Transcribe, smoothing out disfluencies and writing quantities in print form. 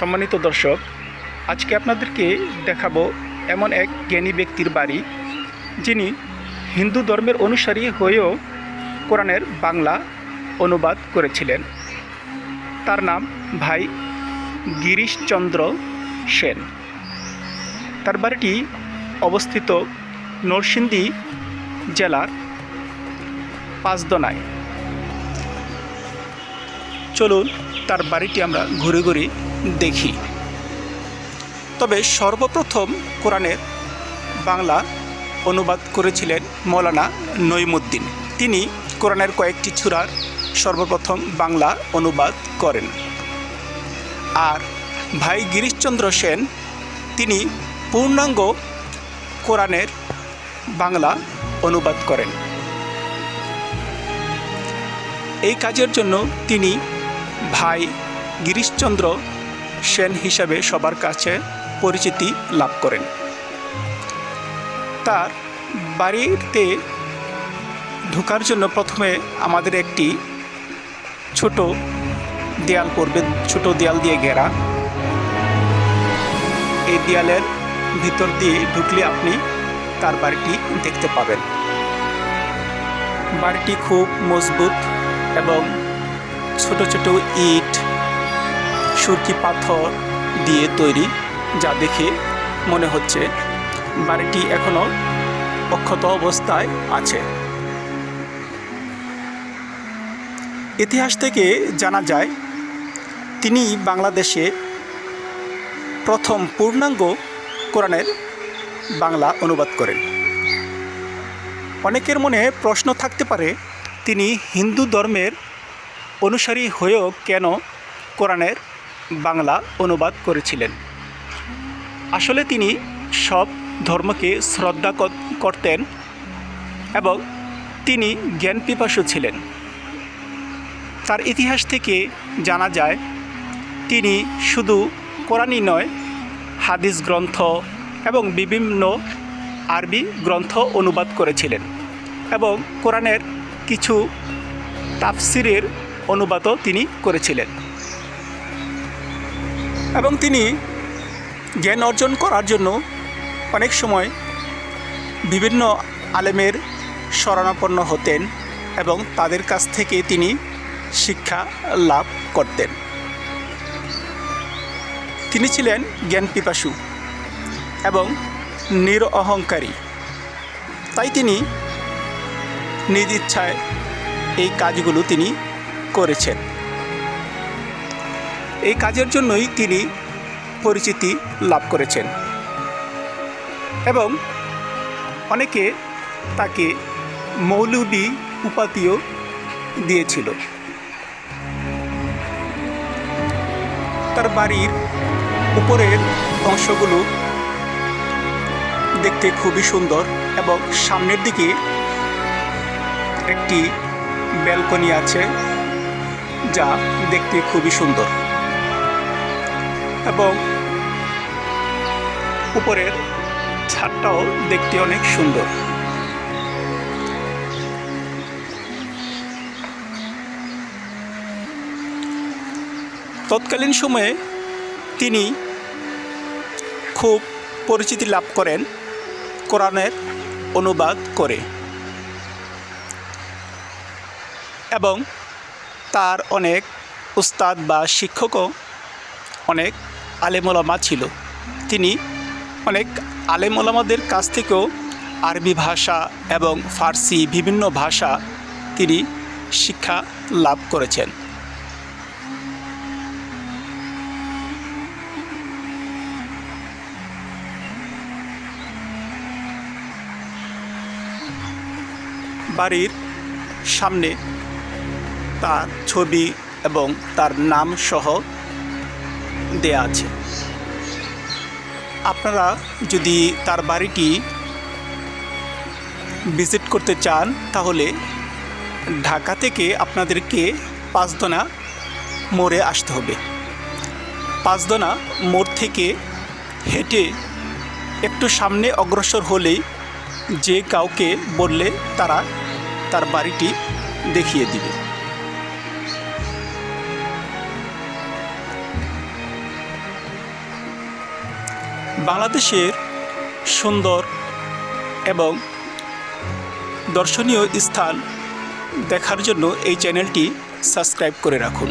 সম্মানিত দর্শক, আজকে আপনাদেরকে দেখাবো এমন এক জ্ঞানী ব্যক্তির বাড়ি, যিনি হিন্দু ধর্মের অনুসারী হয়েও কোরআনের বাংলা অনুবাদ করেছিলেন। তার নাম ভাই গিরিশচন্দ্র সেন। তার বাড়িটি অবস্থিত নরসিংদী জেলার পাঁচদনায়। চলুন তার বাড়িটি আমরা ঘুরে ঘুরে দেখি। তবে সর্বপ্রথম কোরআনের বাংলা অনুবাদ করেছিলেন মৌলানা নঈমুদ্দিন। তিনি কোরআনের কয়েকটি সূরার সর্বপ্রথম বাংলা অনুবাদ করেন। আর ভাই গিরিশচন্দ্র সেন তিনি পূর্ণাঙ্গ কোরআনের বাংলা অনুবাদ করেন। এই কাজের জন্য তিনি ভাই গিরিশচন্দ্র সেন হিসাবে সবার কাছে পরিচিতি লাভ করেন। তার বাড়িতে ঢোকার জন্য প্রথমে আমাদের একটি ছোট দেয়াল পড়বে, ছোট দেয়াল দিয়ে ঘেরা। এই দেয়ালের ভিতর দিয়ে ঢুকলে আপনি তার বাড়িটি দেখতে পাবেন। বাড়িটি খুব মজবুত এবং ছোট ছোট ইট, সুরকি পাথর দিয়ে তৈরি, যা দেখে মনে হচ্ছে বাড়িটি এখনও অক্ষত অবস্থায় আছে। ইতিহাস থেকে জানা যায় তিনি বাংলাদেশে প্রথম পূর্ণাঙ্গ কোরআনের বাংলা অনুবাদ করেন। অনেকের মনে প্রশ্ন থাকতে পারে, তিনি হিন্দু ধর্মের অনুসারী হয়েও কেন কোরআনের বাংলা অনুবাদ করেছিলেন। আসলে তিনি সব ধর্মকে শ্রদ্ধা করতেন এবং তিনি জ্ঞানপিপাসু ছিলেন। তার ইতিহাস থেকে জানা যায় তিনি শুধু কোরআনই নয়, হাদিস গ্রন্থ এবং বিভিন্ন আরবি গ্রন্থ অনুবাদ করেছিলেন এবং কোরআনের কিছু তাফসিরের অনুবাদও তিনি করেছিলেন। এবং তিনি জ্ঞান অর্জন করার জন্য অনেক সময় বিভিন্ন আলেমের শরণাপন্ন হতেন এবং তাদের কাছ থেকে তিনি শিক্ষা লাভ করতেন। তিনি ছিলেন জ্ঞানপিপাসু এবং নিরঅহংকারী। তাই তিনি নিজ ইচ্ছায় এই কাজগুলো তিনি করেছেন। এই কাজের জন্যই তিনি পরিচিতি লাভ করেছেন এবং অনেকে তাকে মৌলবী উপাধিও দিয়েছিল। তার বাড়ির উপরের অংশগুলো দেখতে খুবই সুন্দর এবং সামনের দিকে একটি ব্যালকনি আছে, যা দেখতে খুবই সুন্দর এবং উপরের ছাদটাও দেখতে অনেক সুন্দর। তৎকালীন সময়ে তিনি খুব পরিচিতি লাভ করেন কোরআনের অনুবাদ করে এবং তার অনেক উস্তাদ বা শিক্ষকও অনেক আলেম ওলামা ছিল। তিনি অনেক আলেম ওলামাদের কাছ থেকেও আরবি ভাষা এবং ফার্সি বিভিন্ন ভাষা তিনি শিক্ষা লাভ করেছেন। বাড়ির সামনে তার ছবি এবং তার নাম সহ দেয়া আছে। আপনারা যদি তার বাড়িটি ভিজিট করতে চান তাহলে ঢাকা থেকে আপনাদেরকে পাঁচদনা মোড়ে আসতে হবে। পাঁচদনা মোড় থেকে হেঁটে একটু সামনে অগ্রসর হলেই যে কাউকে বললে তারা তার বাড়িটি দেখিয়ে দিবে। বাংলাদেশের সুন্দর এবং দর্শনীয় স্থান দেখার জন্য এই চ্যানেলটি সাবস্ক্রাইব করে রাখুন।